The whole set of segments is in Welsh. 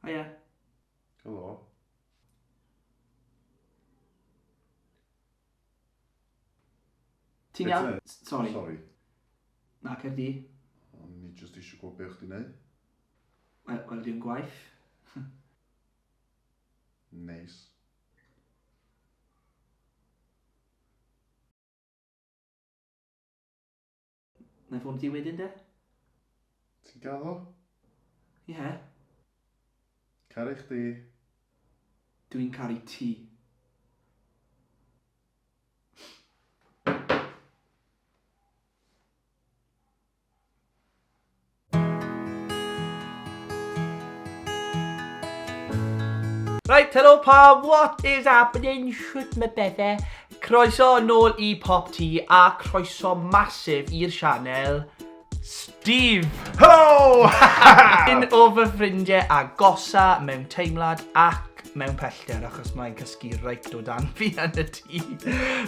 Hiya. Helo. Ti'n iawn? Sori. Sori. Na, cer di. O'n i jyst eisiau gwybod beth chdi'n neud. Wel, di'n gwaith. Neis. Na ffôn ti wedyn, de? Ti'n gael o? Ie. Caru chdi. Dwi'n caru ti. Right, hello pal, what is happening? Shwt mae bethau? Croeso nôl I PopT a croeso masif i'r sianel Steve! Helo! Un o fy ffrindiau agosa mewn teimlad ac mewn pellter achos mae'n cysgu reit o dan fi yn y tŷ.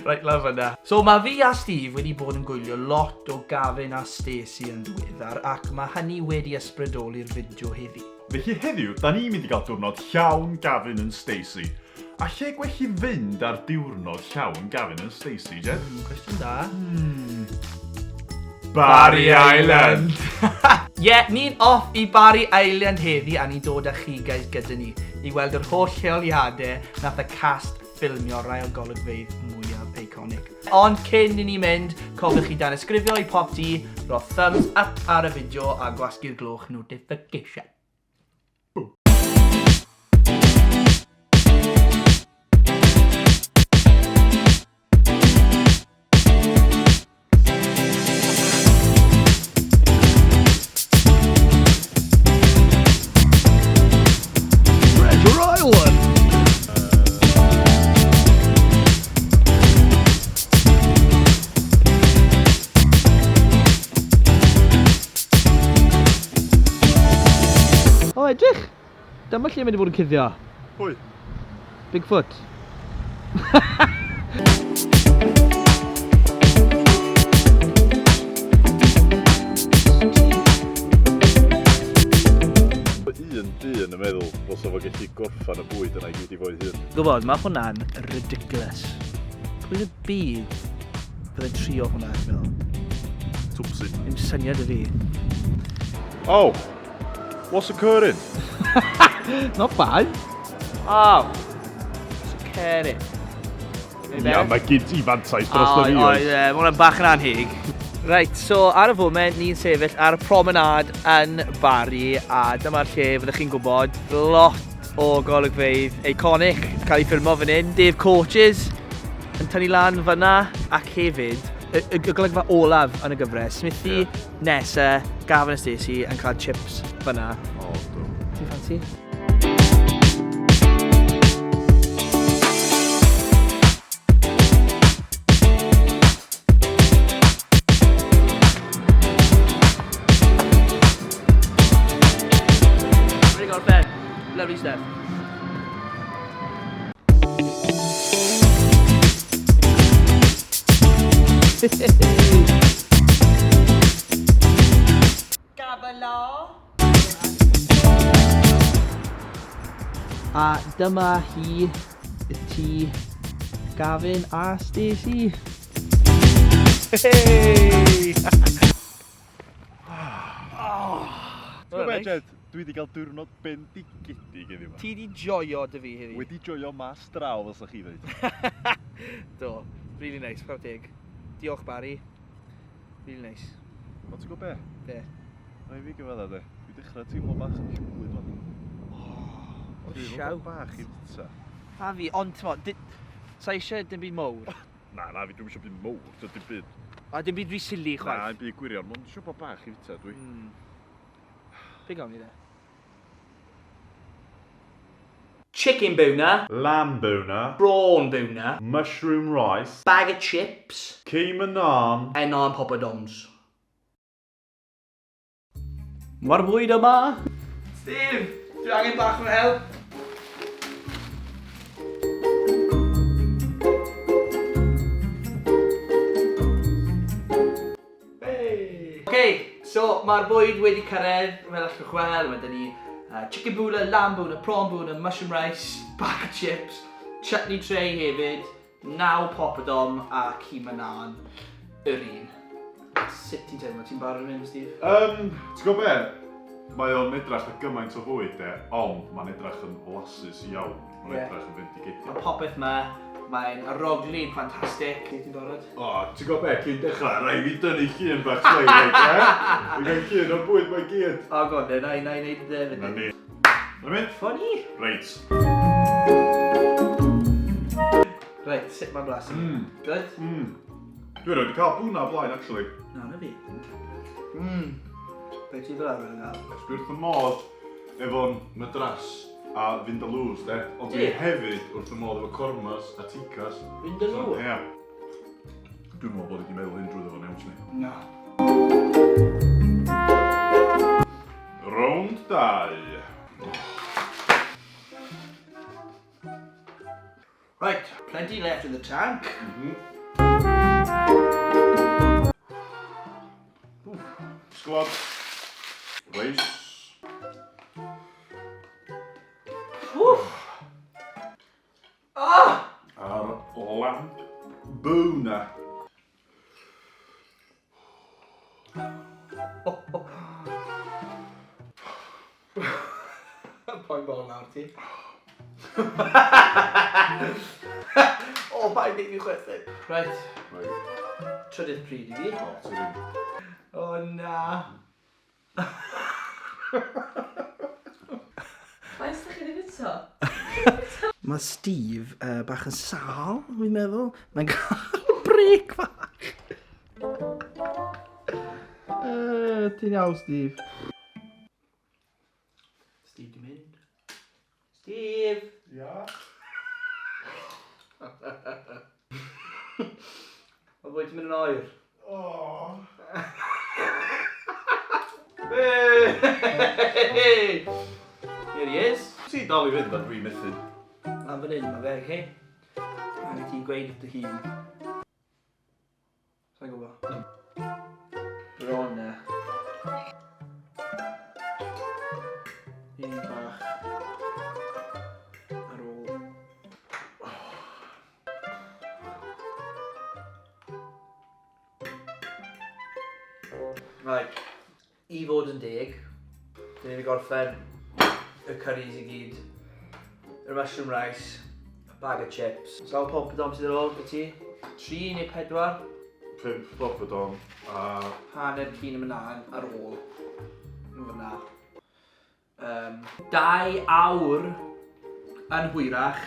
Reit lawr fyna. So mae fi a Steve wedi bod yn gwylio lot o Gavin a Stacey yn ddiweddar ac mae hynny wedi ysbrydoli'r fideo heddi. Felly heddiw, da ni'n mynd I gael diwrnod llawn Gavin and Stacey. A lle gwechi fynd ar diwrnod llawn Gavin and Stacey, Jed? Cwestiwn da. Barri Island! Ni'n off I Barri Island heddi a ni'n dod â chi guys gyda ni I weld yr holl lleoliadau nath y cast ffilmio rhai o golygfeydd mwyaf eiconig. Ond cyn I ni mynd, cofiwch chi Tanysgrifia I PopT, ro thumbs up ar y fideo a gwasgu'r gloch notification. O, edrych! Dyma lle mynd I fod yn cuddio. Pwy? Bigfoot. Un dyn yn meddwl os o fo gallu gorffan y bwyd yna I gyd I fo'i hun. Gwybod, mae hwnna'n ridiculous. Pwy'n y byd byddai'n trio hwnna, dwi'n meddwl. Twpsy. Dim syniad Y fi. Oh! What's occurring? Not bad. Oh. Scary. Ia, mae gyd I fantais dros y fi oes. Mae hwnna'n bach yn anheg. Right, so ar y foment ni'n sefyll ar y promenad yn Barri a dyma'r lle fyddwch chi'n gwybod lot o golygfeydd eiconig cael ei ffilmo fan hyn. Dave Coaches yn tynnu lan fyna ac hefyd y golygfa olaf yn y gyfres. Smithy, Nessa, Gavin and Stacey yn cael chips fyna. O, do. Ti'n ffansi? Lovely stuff. Gabalo. A dyma hi y tŷ Gavin a Stacey. Hey! Ti'n gwybod, Jed? Dwi wedi cael diwrnod bendigedig iddi yma. Ti di joio dy fi heddi? Wedi joio mas draw, fel sa'ch chi ddweud. Do, really nice, prawd teg. Diolch Barry. Really nice. O, ti'n gwybod be? Be? Rhaid fi gyfedda, de. Dwi dechrau teimlo bach yn llwyd fan. O, Dwi siaw. bach I bwyta. A fi, ond t'mo, sa eisiau dim byd mowr. Na, fi dwi'n eisiau byd mowr, dim byd. A dim byd rhy sili Na, chwaith. dim byd gwirion, ond eisiau bod bach I bwyta, dwi. Be gawn ni de? Chicken boner, Lamb boner, prawn boner, mushroom rice, bag of chips, keema naan, and naan poppadoms. Mae'r bwyd yma. Steve, dwi angen bach o help. Hey! Okay, so mae'r bwyd wedi cyrraedd, fel allwch weld, mae dyn ni chicken bhuna, lamb bhuna, prawn bhuna, mushroom rice, bag of chips, chutney tray hefyd, 9 poppadom a keema naan yr un. Sut ti'n teimlo? Ti'n barod yn mynd, Steve? Ti'n gwybod be? Mae o'n edrach y gymaint o fwyd, ond mae'n edrach yn lasus iawn. Mae'n edrach yn fendigedig. Mae popeth yma, mae'n aroglu'n ffantastig. Ti'n barod? O, ti'n gwybod be? Cyn dechrau, rai fi dynnu llun bach sleid, Fi gael llun o'r bwyd mae'n gyd. O, god, na i neud y ddefyd. Na ni. Na mi? Ffoni? Reit. Reit, sut mae'n blasu? Good? Dwi'n rhaid i cael bwna blaen, actually. Na, na fi. Be ti'n fel arfer yn gael? Dwi wrth y modd efo'n madras a vindalws, ond dwi hefyd wrth y modd efo cormas a ticas. Vindalw? Ie. Dwi'n meddwl bod i wedi meddwl hyn drwy ddefo news ni. Na. Rownd 2. Right, plenty left in the tank. Sgwad. Reis. A'r lamp bwna. Po'n bol nawr ti. O, pa'n neud i chwerthin. Right. Trydydd pryd I fi. O, ti ddim. O, na. Faint ydych chi wedi bwyta? Mae Steve bach yn sal, fi'n meddwl. Mae'n cael brec bach. Ti'n iawn, Steve? Steve di mynd. Steve! Ia? O fwy ti'n mynd yn oer? O. Hey! Here he is. Ti dal I fynd ar fi methu. A fan hyn, mae fe, he? A ni ti'n gweud dy hun. Sa'n gwybod? Bron na. Un bach. Ar ôl. Right. I fod yn deg, dyn ni wedi gorffen y curries I gyd, yr mushroom rice, a bag of chips. Sawl poppadom sydd ar ôl gyda ti? 3 neu 4? 5 poppadom a... Hanner keema naan ar ôl. Nhw fyna. 2 awr yn hwyrach.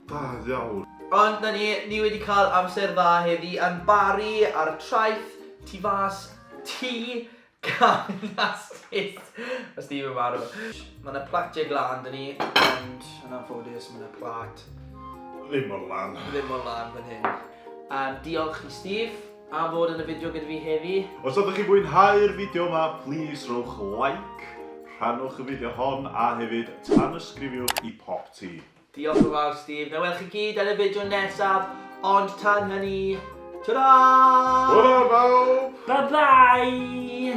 Da iawn. Ond na ni wedi cael amser dda heddi yn Barri ar y traeth, tu fas, ti, Gavin and Stacey. A Steve yn barod. Mae yna platiau glan dyn ni, ond yn anffodus mae yna plat. Ddim o'r lan. Ddim o'r lan fan hyn. Diolch I Steve am fod yn y fideo gyda fi heddi. Os ydych chi'n mwynhau'r fideo yma, please rowch like, rhannwch y fideo hon a hefyd tanysgrifiwch I PopT. Diolch yn fawr Steve. Na welch chi gyd yn y fideo nesaf, ond tan hynny, ta-da! Hwyl bawb! Bye-bye!